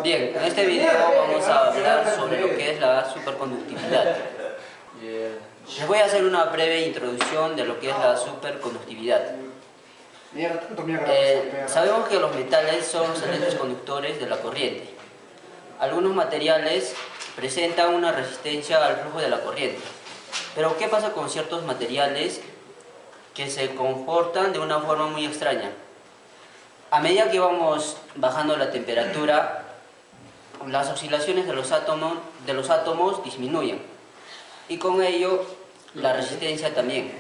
Bien, en este video vamos a hablar sobre lo que es la superconductividad. Les voy a hacer una breve introducción de lo que es la superconductividad. Sabemos que los metales son los agentes conductores de la corriente. Algunos materiales presentan una resistencia al flujo de la corriente. Pero ¿qué pasa con ciertos materiales que se comportan de una forma muy extraña? A medida que vamos bajando la temperatura, las oscilaciones de los átomos disminuyen y con ello la resistencia también.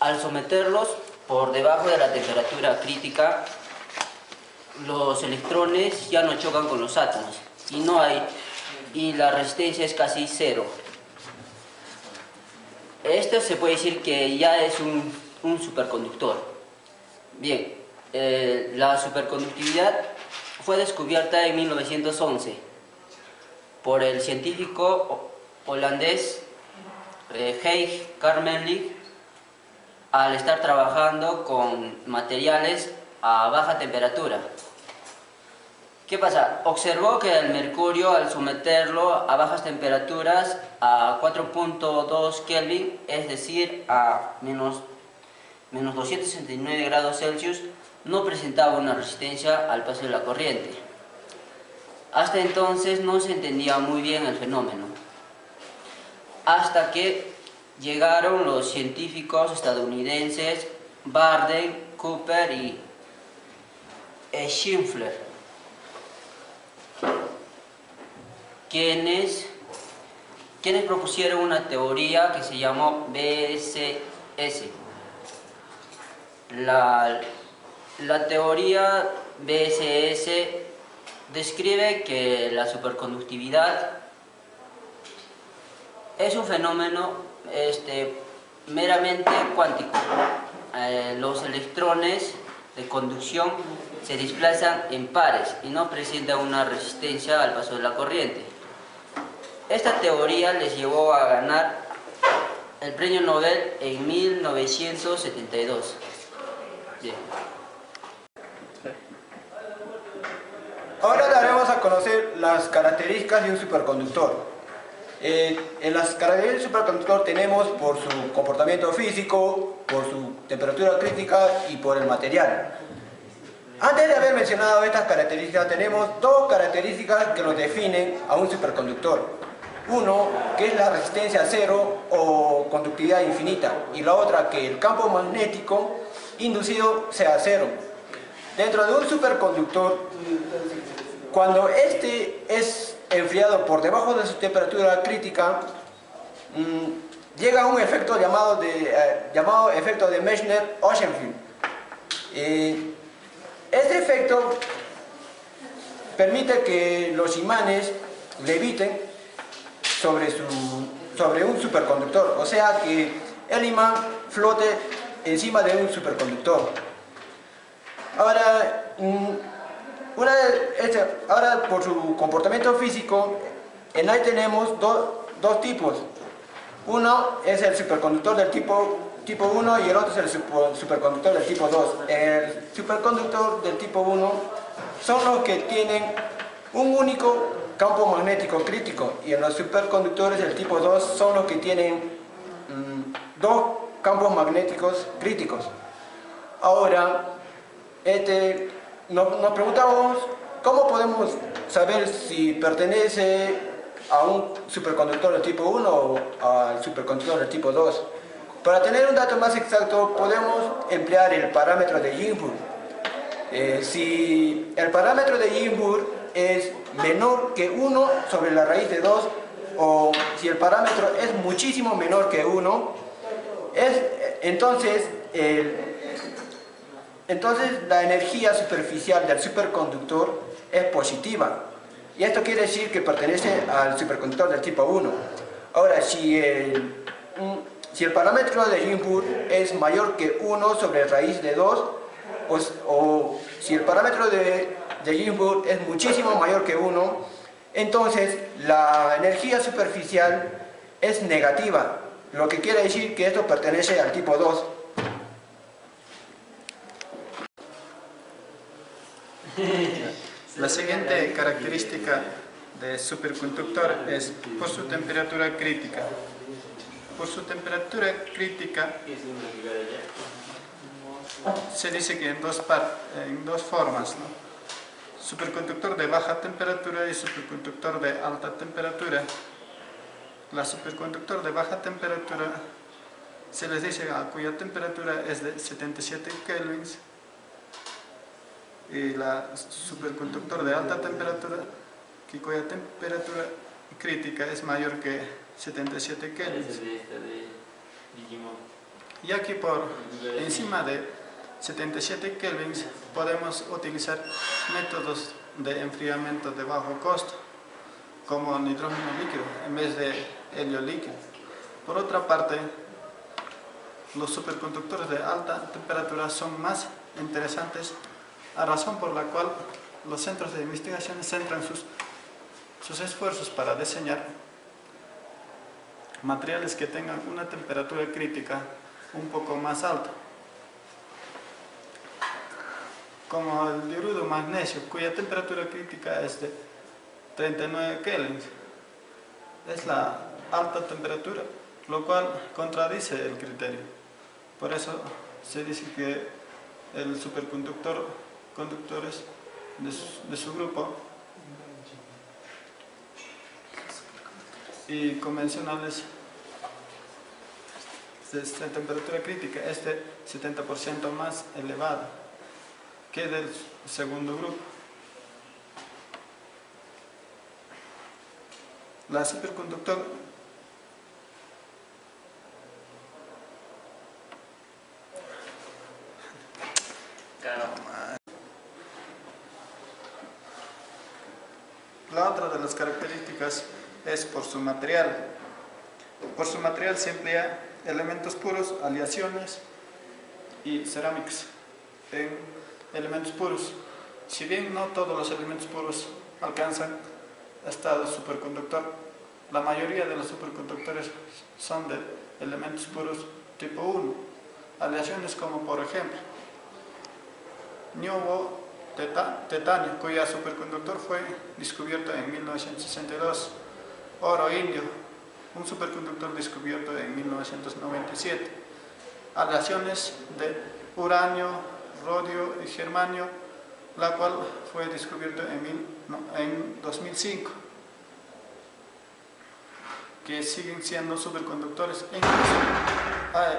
Al someterlos por debajo de la temperatura crítica, los electrones ya no chocan con los átomos y la resistencia es casi cero. Esto se puede decir que ya es un superconductor. Bien, la superconductividad fue descubierta en 1911 por el científico holandés Gijs Kamerlingh al estar trabajando con materiales a baja temperatura. ¿Qué pasa? Observó que el mercurio, al someterlo a bajas temperaturas, a 4.2 Kelvin, es decir, a menos 269 grados Celsius, no presentaba una resistencia al paso de la corriente. Hasta entonces no se entendía muy bien el fenómeno, hasta que llegaron los científicos estadounidenses Barden, Cooper y Schindler, quienes propusieron una teoría que se llamó BSS. La teoría BSS describe que la superconductividad es un fenómeno meramente cuántico. Los electrones de conducción se desplazan en pares y no presentan una resistencia al paso de la corriente. Esta teoría les llevó a ganar el premio Nobel en 1972. Bien. Ahora daremos a conocer las características de un superconductor. En las características del superconductor tenemos por su comportamiento físico, por su temperatura crítica y por el material. Antes de haber mencionado estas características, tenemos dos características que lo definen a un superconductor. Uno, que es la resistencia cero o conductividad infinita, y la otra, que el campo magnético inducido sea cero. Dentro de un superconductor, cuando este es enfriado por debajo de su temperatura crítica, llega a un efecto llamado efecto de Meissner-Ochsenfeld. Este efecto permite que los imanes leviten sobre un superconductor, o sea que el imán flote encima de un superconductor. Ahora, por su comportamiento físico, en ahí tenemos dos tipos. Uno es el superconductor del tipo 1 y el otro es el superconductor del tipo 2. El superconductor del tipo 1 son los que tienen un único campo magnético crítico, y en los superconductores del tipo 2 son los que tienen dos campos magnéticos críticos. Ahora, nos preguntamos cómo podemos saber si pertenece a un superconductor del tipo 1 o al superconductor del tipo 2. Para tener un dato más exacto, podemos emplear el parámetro de Ginzburg. Si el parámetro de Ginzburg es menor que 1 sobre la raíz de 2, o si el parámetro es muchísimo menor que 1, entonces la energía superficial del superconductor es positiva, y esto quiere decir que pertenece al superconductor del tipo 1. Ahora, si el parámetro de Ginzburg es mayor que 1 sobre raíz de 2, o si el parámetro de Ginzburg es muchísimo mayor que 1, entonces la energía superficial es negativa, lo que quiere decir que esto pertenece al tipo 2. La siguiente característica de superconductor es por su temperatura crítica. Por su temperatura crítica se dice que en dos formas, ¿no? Superconductor de baja temperatura y superconductor de alta temperatura. La superconductor de baja temperatura se les dice a cuya temperatura es de 77 kelvins, y la superconductor de alta temperatura cuya temperatura crítica es mayor que 77 kelvins. Y aquí por encima de 77 kelvins podemos utilizar métodos de enfriamiento de bajo costo, como nitrógeno líquido en vez de helio líquido. Por otra parte, los superconductores de alta temperatura son más interesantes, a razón por la cual los centros de investigación centran sus esfuerzos para diseñar materiales que tengan una temperatura crítica un poco más alta, como el diurudo magnesio, cuya temperatura crítica es de 39 kelvins. Es la alta temperatura, lo cual contradice el criterio. Por eso se dice que el conductores de su grupo y convencionales de temperatura crítica es de 70% más elevada que del segundo grupo. La superconductor La otra de las características es por su material. Por su material se emplea elementos puros, aleaciones y cerámicas en elementos puros. Si bien no todos los elementos puros alcanzan estado superconductor, la mayoría de los superconductores son de elementos puros tipo 1. Aleaciones como por ejemplo niobio titanio, cuya superconductor fue descubierto en 1962. Oro indio, un superconductor descubierto en 1997. Aleaciones de uranio, rodio y germanio, la cual fue descubierto en 2005, que siguen siendo superconductores incluso a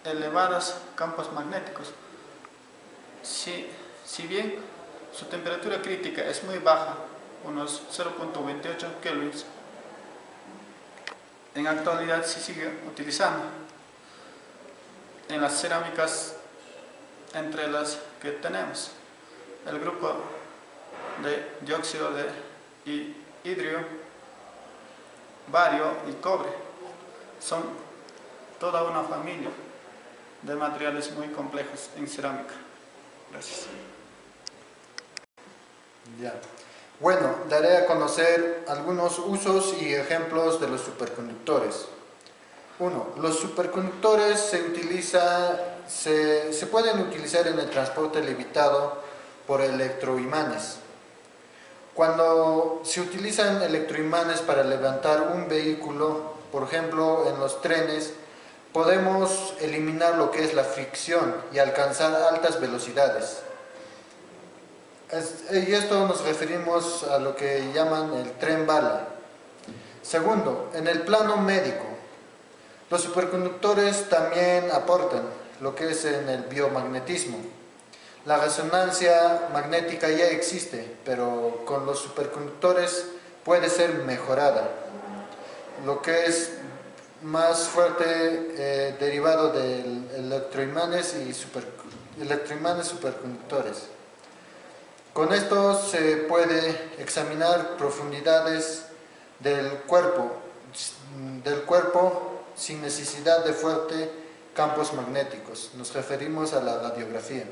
elevados campos magnéticos. Si bien su temperatura crítica es muy baja, unos 0.28 kelvins, en actualidad se sigue utilizando en las cerámicas, entre las que tenemos el grupo de dióxido de hidrio, bario y cobre. Son toda una familia de materiales muy complejos en cerámica. Gracias. Ya. Bueno, daré a conocer algunos usos y ejemplos de los superconductores. 1. Los superconductores se pueden utilizar en el transporte limitado por electroimanes. Cuando se utilizan electroimanes para levantar un vehículo, por ejemplo en los trenes, podemos eliminar lo que es la fricción y alcanzar altas velocidades. Y esto nos referimos a lo que llaman el tren bala. Segundo, en el plano médico, los superconductores también aportan lo que es en el biomagnetismo. La resonancia magnética ya existe, pero con los superconductores puede ser mejorada. Lo que es más fuerte derivado de electroimanes y electroimanes superconductores. Con esto se puede examinar profundidades del cuerpo sin necesidad de fuertes campos magnéticos. Nos referimos a la radiografía.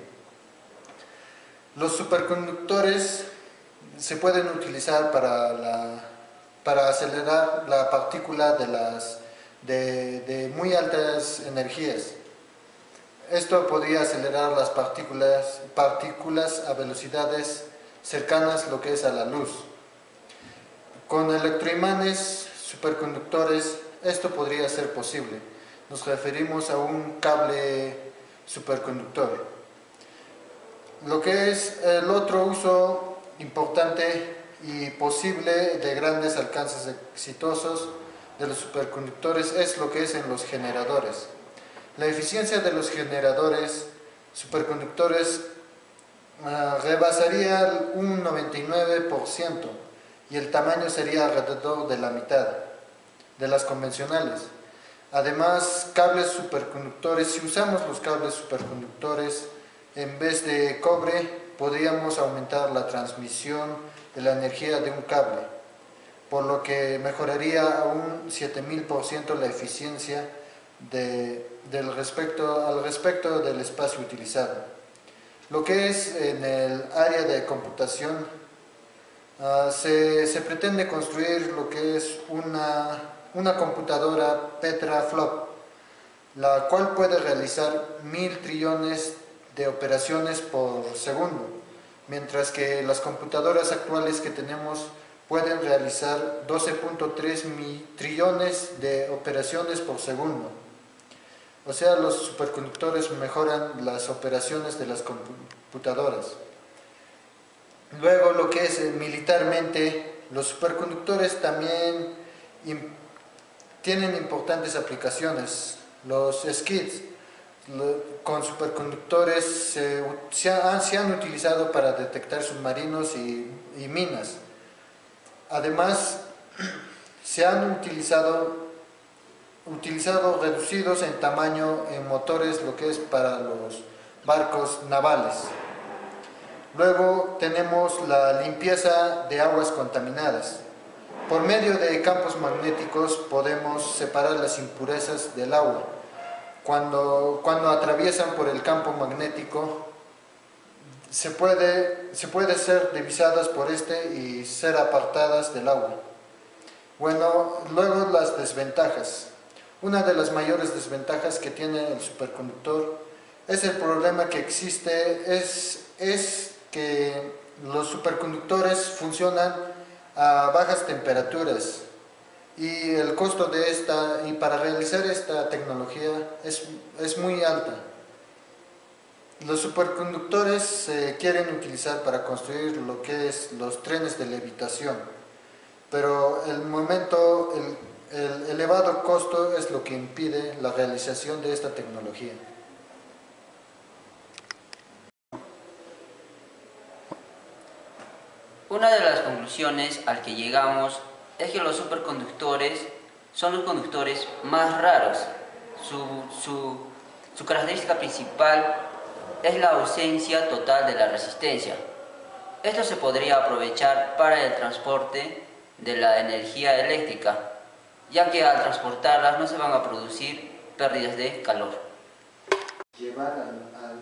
Los superconductores se pueden utilizar para acelerar la partícula de muy altas energías. Esto podría acelerar las partículas a velocidades cercanas lo que es a la luz. Con electroimanes superconductores esto podría ser posible. Nos referimos a un cable superconductor. Lo que es el otro uso importante y posible de grandes alcances exitosos de los superconductores es lo que es en los generadores. La eficiencia de los generadores superconductores rebasaría un 99% y el tamaño sería alrededor de la mitad de las convencionales. Además, cables superconductores, si usamos los cables superconductores en vez de cobre, podríamos aumentar la transmisión de la energía de un cable, por lo que mejoraría a un 7000% la eficiencia al respecto del espacio utilizado. Lo que es en el área de computación, se pretende construir lo que es una computadora petaflop, la cual puede realizar 1000 trillones de operaciones por segundo, mientras que las computadoras actuales que tenemos pueden realizar 12.3 trillones de operaciones por segundo. O sea, los superconductores mejoran las operaciones de las computadoras. Luego, lo que es militarmente, los superconductores también tienen importantes aplicaciones. Los skids con superconductores se han utilizado para detectar submarinos y minas. Además, se han utilizado reducidos en tamaño en motores, lo que es para los barcos navales. Luego tenemos la limpieza de aguas contaminadas. Por medio de campos magnéticos podemos separar las impurezas del agua. Cuando atraviesan por el campo magnético, se puede ser divisadas por este y ser apartadas del agua. Bueno, luego las desventajas. Una de las mayores desventajas que tiene el superconductor es el problema que existe, es que los superconductores funcionan a bajas temperaturas y el costo de y para realizar esta tecnología es muy alta. Los superconductores se quieren utilizar para construir lo que es los trenes de levitación, pero el elevado costo es lo que impide la realización de esta tecnología. Una de las conclusiones al que llegamos es que los superconductores son los conductores más raros. Su característica principal es la ausencia total de la resistencia. Esto se podría aprovechar para el transporte de la energía eléctrica, ya que al transportarlas no se van a producir pérdidas de calor. Llevar a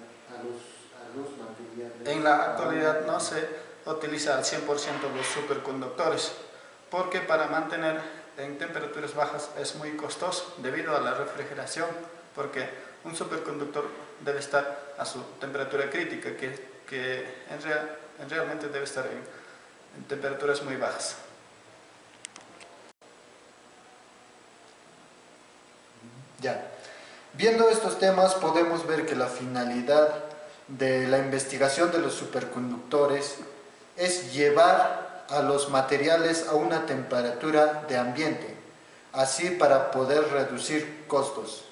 los materiales. En la actualidad no se utiliza al 100% los superconductores, porque para mantener en temperaturas bajas es muy costoso debido a la refrigeración, porque un superconductor debe estar a su temperatura crítica, que realmente debe estar en temperaturas muy bajas. Ya. Viendo estos temas podemos ver que la finalidad de la investigación de los superconductores es llevar a los materiales a una temperatura de ambiente, así para poder reducir costos.